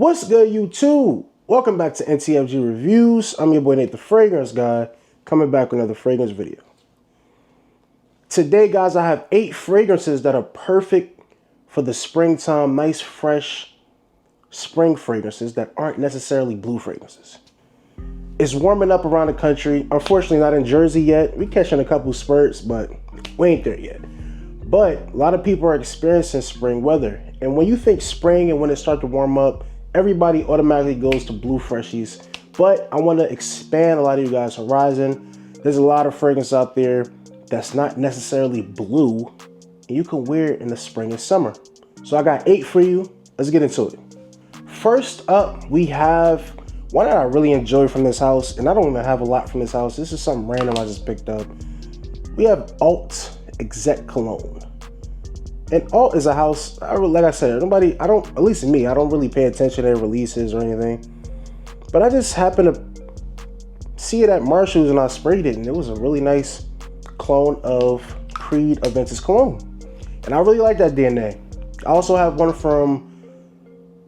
What's good, YouTube? Welcome back to NTFG Reviews. I'm your boy Nate the Fragrance Guy, coming back with another fragrance video. Today, guys, I have 8 fragrances that are perfect for the springtime. Nice, fresh spring fragrances that aren't necessarily blue fragrances. It's warming up around the country. Unfortunately, not in Jersey yet. We're catching a couple spurts, but we ain't there yet. But a lot of people are experiencing spring weather. And when you think spring and when it starts to warm up, everybody automatically goes to blue freshies. But I want to expand a lot of you guys' horizon. There's a lot of fragrance out there that's not necessarily blue, and you can wear it in the spring and summer. So I got 8 for you. Let's get into it. First up, we have one that I really enjoy from this house, and I don't even have a lot from this house. This is something random I just picked up. We have Alt Exec Cologne. And Alt is a house, like I said, at least me, I don't really pay attention to their releases or anything. But I just happened to see it at Marshall's and I sprayed it, and it was a really nice clone of Creed Aventus Cologne. And I really like that DNA. I also have one from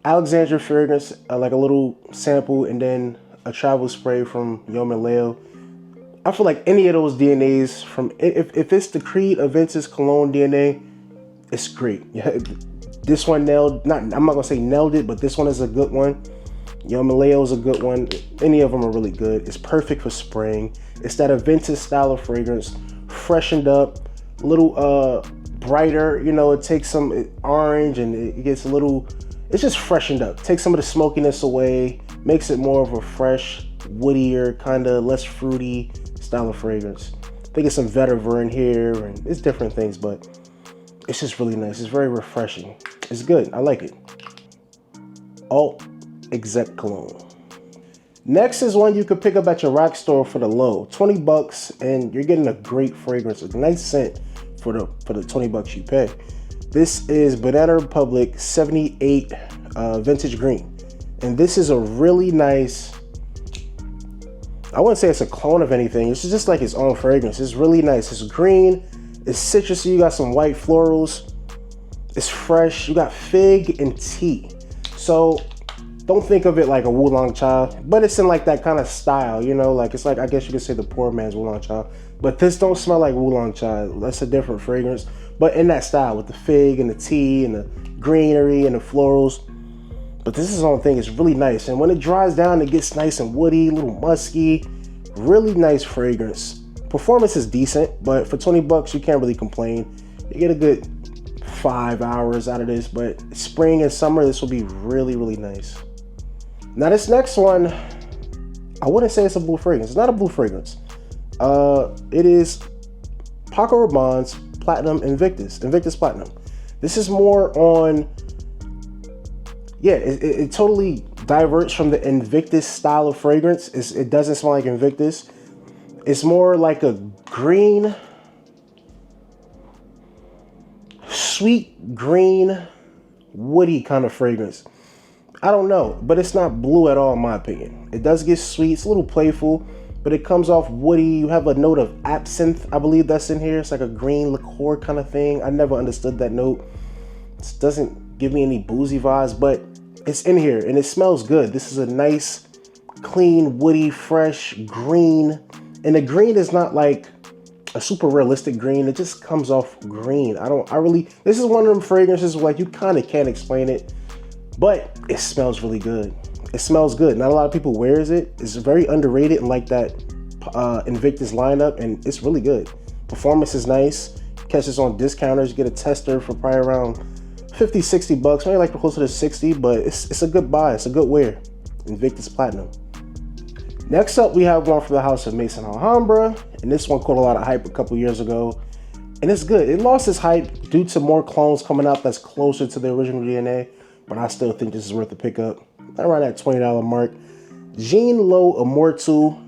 Alexandria Fragrance, like a little sample, and then a travel spray from Yeoman Leo. I feel like any of those DNAs from, if it's the Creed Aventus Cologne DNA, it's great. Yeah, this one nailed, I'm not gonna say nailed it, but this one is a good one. Yeoman Leo is a good one. Any of them are really good. It's perfect for spring. It's that Aventus style of fragrance, freshened up, a little brighter. You know, it takes some orange and it gets a little, it's just freshened up. Takes some of the smokiness away, makes it more of a fresh, woodier, kind of less fruity style of fragrance. I think it's some vetiver in here and it's different things, but it's just really nice. It's very refreshing. It's good. I like it. Alt Exec Cologne. Next is one you could pick up at your rack store for the low. 20 bucks, and you're getting a great fragrance, a nice scent for the 20 bucks you pay. This is Banana Republic 78 Vintage Green. And this is a really nice, I wouldn't say it's a clone of anything. It's just like its own fragrance. It's really nice. It's green. It's citrusy. You got some white florals. It's fresh. You got fig and tea. So don't think of it like a Oolong Cha, but it's in like that kind of style, you know, like it's like, I guess you could say the poor man's Oolong Cha, but this don't smell like Oolong Cha. That's a different fragrance, but in that style with the fig and the tea and the greenery and the florals. But this is its own thing. It's really nice. And when it dries down, it gets nice and woody, a little musky, really nice fragrance. Performance is decent, but for 20 bucks, you can't really complain. You get a good 5 hours out of this, but spring and summer, this will be really, really nice. Now this next one, I wouldn't say it's a blue fragrance. It's not a blue fragrance. It is Paco Rabanne's Platinum Invictus Platinum. This is more on, yeah, it totally diverts from the Invictus style of fragrance. It doesn't smell like Invictus. It's more like a green, sweet green, woody kind of fragrance. I don't know, but it's not blue at all in my opinion. It does get sweet, it's a little playful, but it comes off woody. You have a note of absinthe, I believe that's in here. It's like a green liqueur kind of thing. I never understood that note. It doesn't give me any boozy vibes, but it's in here and it smells good. This is a nice, clean, woody, fresh green. And the green is not like a super realistic green. It just comes off green. This is one of them fragrances where like you kind of can't explain it, but it smells really good. It smells good. Not a lot of people wears it. It's very underrated in like that Invictus lineup, and it's really good. Performance is nice. Catch this on discounters. You get a tester for probably around 50, 60 bucks. Maybe like closer to 60, but it's a good buy. It's a good wear. Invictus Platinum. Next up, we have one from the house of Maison Alhambra, and this one caught a lot of hype a couple years ago, and it's good. It lost its hype due to more clones coming out that's closer to the original DNA, but I still think this is worth a pickup. Around that $20 mark. Jean Lo Immortal,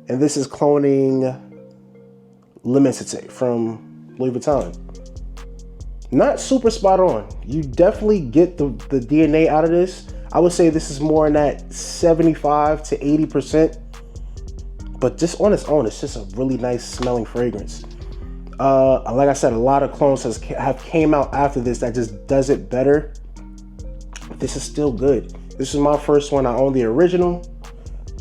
and this is cloning L'Immensité from Louis Vuitton. Not super spot on. You definitely get the DNA out of this. I would say this is more in that 75 to 80%. But just on its own, it's just a really nice smelling fragrance. Like I said, a lot of clones have came out after this that just does it better. But this is still good. This is my first one. I own the original,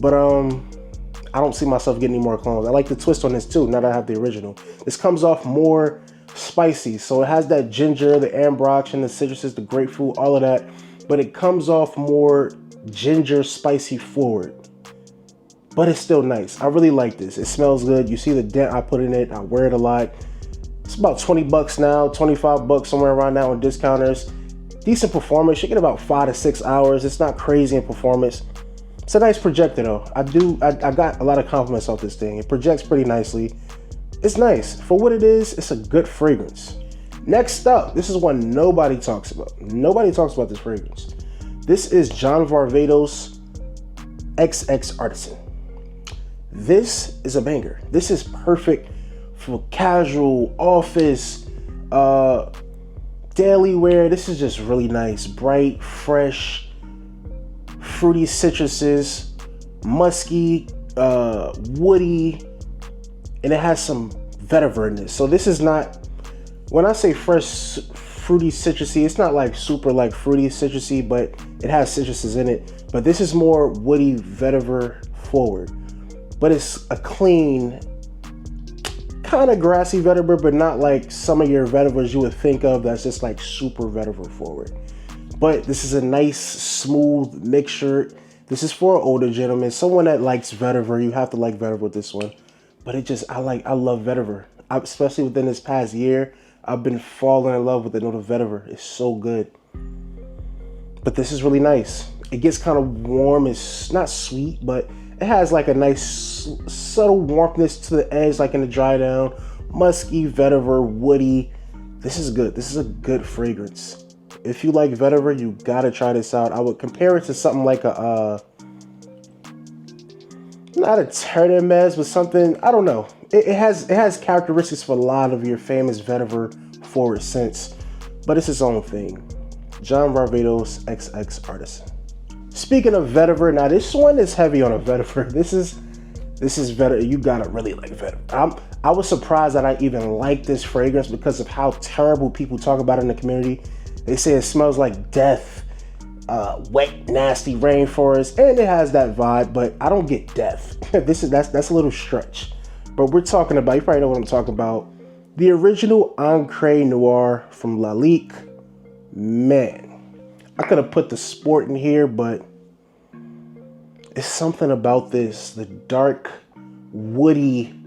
but I don't see myself getting any more clones. I like the twist on this too, now that I have the original. This comes off more spicy, so it has that ginger, the ambroxan, the citruses, the grapefruit, all of that, but it comes off more ginger spicy forward. But it's still nice. I really like this. It smells good. You see the dent I put in it. I wear it a lot. It's about 20 bucks now, 25 bucks, somewhere around now on discounters. Decent performance. You get about 5 to 6 hours. It's not crazy in performance. It's a nice projector though. I got a lot of compliments off this thing. It projects pretty nicely. It's nice. For what it is, it's a good fragrance. Next up, this is one nobody talks about. Nobody talks about this fragrance. This is John Varvatos XX Artisan. This is a banger. This is perfect for casual, office, daily wear. This is just really nice. Bright, fresh, fruity citruses, musky, woody, and it has some vetiver in this. So this is not, when I say fresh, fruity, citrusy, it's not like super like fruity, citrusy, but it has citruses in it. But this is more woody, vetiver forward. But it's a clean, kind of grassy vetiver, but not like some of your vetivers you would think of that's just like super vetiver forward. But this is a nice, smooth mixture. This is for an older gentleman, someone that likes vetiver. You have to like vetiver with this one. But it just, I love vetiver. Especially within this past year, I've been falling in love with the note of vetiver. It's so good. But this is really nice. It gets kind of warm. It's not sweet, but it has like a nice subtle warmthness to the edge, like in the dry down. Musky, vetiver, woody. This is good. This is a good fragrance. If you like vetiver, you gotta try this out. I would compare it to something like a, not a Terramez, but something, I don't know. It has characteristics for a lot of your famous vetiver forward scents, but it's its own thing. John Varvatos XX Artisan. Speaking of vetiver, now this one is heavy on a vetiver. This is vetiver. You gotta really like vetiver. I was surprised that I even like this fragrance because of how terrible people talk about it in the community. They say it smells like death, wet, nasty rainforest, and it has that vibe, but I don't get death. That's a little stretch. But we're talking about, you probably know what I'm talking about, the original Ancre Noir from Lalique. Man, I could have put the sport in here, but it's something about this, the dark, woody,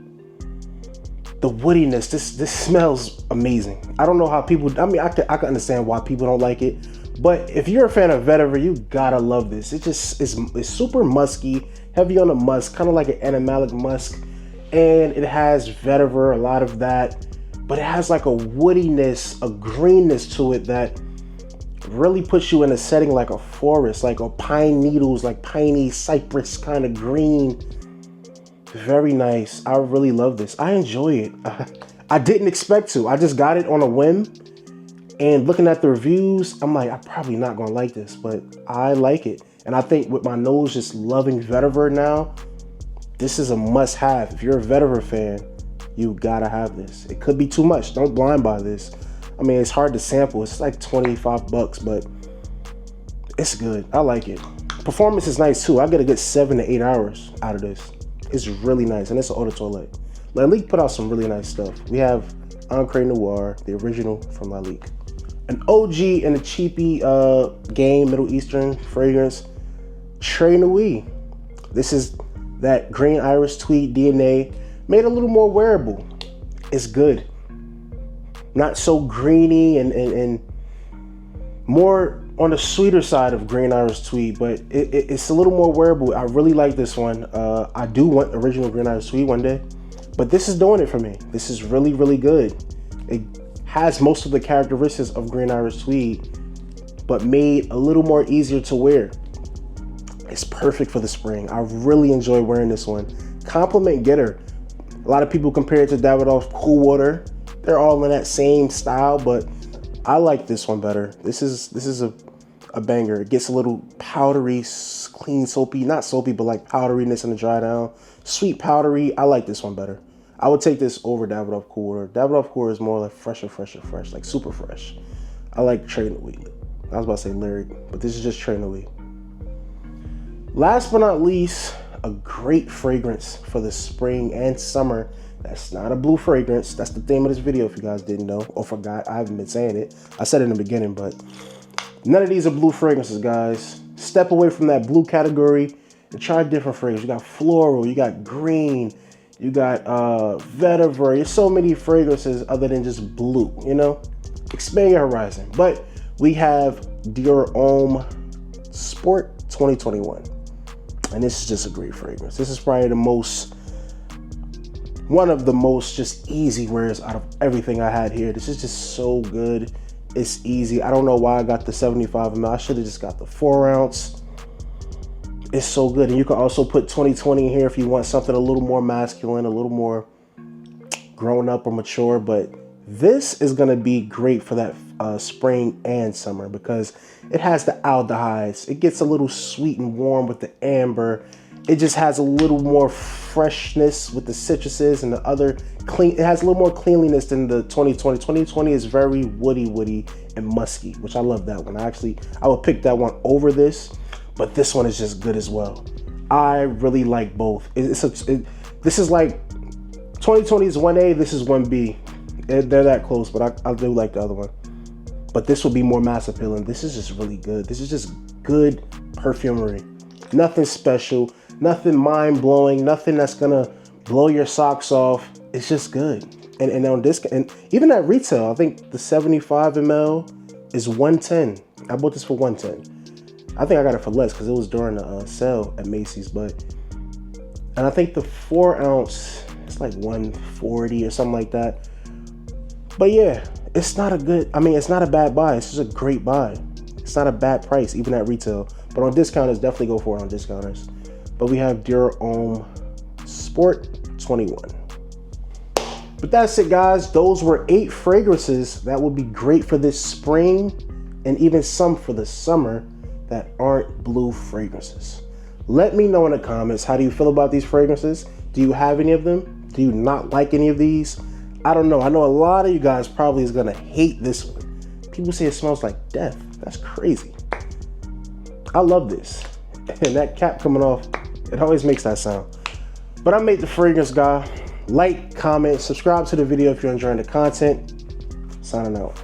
the woodiness. This smells amazing. I don't know how people, I mean, I can understand why people don't like it, but if you're a fan of vetiver, you gotta love this. It just it's super musky, heavy on the musk, kind of like an animalic musk, and it has vetiver, a lot of that, but it has like a woodiness, a greenness to it that really puts you in a setting like a forest, like a pine needles, like piney cypress kind of green. Very nice. I really love this. I enjoy it. I didn't expect to. I just got it on a whim, and looking at the reviews, I'm like, I'm probably not gonna like this, but I like it. And I think with my nose just loving vetiver now, this is a must-have. If you're a vetiver fan, you gotta have this. It could be too much. Don't blind buy this. I mean, it's hard to sample. It's like 25 bucks, but it's good. I like it. Performance is nice too. I get a good 7 to 8 hours out of this. It's really nice, and it's an eau de toilette. Lalique put out some really nice stuff. We have Ancre Noir, the original from Lalique. An OG and a cheapy game, Middle Eastern fragrance, Très Nuit. This is that green iris tweed DNA, made a little more wearable. It's good. Not so greeny and more on the sweeter side of green iris tweed, but it's a little more wearable. I really like this one. I do want original green iris tweed one day, but this is doing it for me. This is really, really good. It has most of the characteristics of green iris tweed, but made a little more easier to wear. It's perfect for the spring. I really enjoy wearing this one. Compliment getter. A lot of people compare it to Davidoff Cool Water. They're all in that same style, but I like this one better. This is a banger. It gets a little powdery, clean, soapy, not soapy, but like powderiness in the dry down. Sweet powdery. I like this one better. I would take this over Davidoff Cool Water. Davidoff Cool Water is more like fresh, like super fresh. I like Très Nuit. I was about to say Lyric, but this is just Très Nuit. Last but not least, a great fragrance for the spring and summer. That's not a blue fragrance. That's the theme of this video, if you guys didn't know or forgot. I haven't been saying it. I said it in the beginning, but none of these are blue fragrances, guys. Step away from that blue category and try different fragrances. You got floral, you got green, you got vetiver. There's so many fragrances other than just blue, you know? Expand your horizon. But we have Dior Homme Sport 2021. And this is just a great fragrance. This is probably one of the most just easy wears out of everything I had here. This is just so good. It's easy. I don't know why I got the 75 ml. I should have just got the 4 ounce. It's so good. And you can also put 2020 here if you want something a little more masculine, a little more grown up or mature. But this is going to be great for that spring and summer because it has the aldehydes. It gets a little sweet and warm with the amber. It just has a little more freshness with the citruses and the other clean. It has a little more cleanliness than the 2020. 2020 is very woody and musky, which I love that one. I would pick that one over this, but this one is just good as well. I really like both. This is like 2020 is 1A, this is 1B. They're that close, but I do like the other one. But this will be more mass appealing. This is just really good. This is just good perfumery. Nothing special, nothing mind blowing, nothing that's gonna blow your socks off. It's just good. And on discount, and even at retail, I think the 75 ml is $110. I bought this for $110. I think I got it for less because it was during the sale at Macy's. And I think the 4 ounce, it's like $140 or something like that. But yeah, it's not a bad buy. It's just a great buy. It's not a bad price, even at retail. But on discounters, definitely go for it on discounters. But we have Dior Homme Sport 21. But that's it, guys. Those were 8 fragrances that would be great for this spring and even some for the summer that aren't blue fragrances. Let me know in the comments, how do you feel about these fragrances? Do you have any of them? Do you not like any of these? I don't know. I know a lot of you guys probably is gonna hate this one. People say it smells like death. That's crazy. I love this. And that cap coming off, it always makes that sound. But I'm Nate the Fragrance Guy. Like, comment, subscribe to the video if you're enjoying the content. Signing out.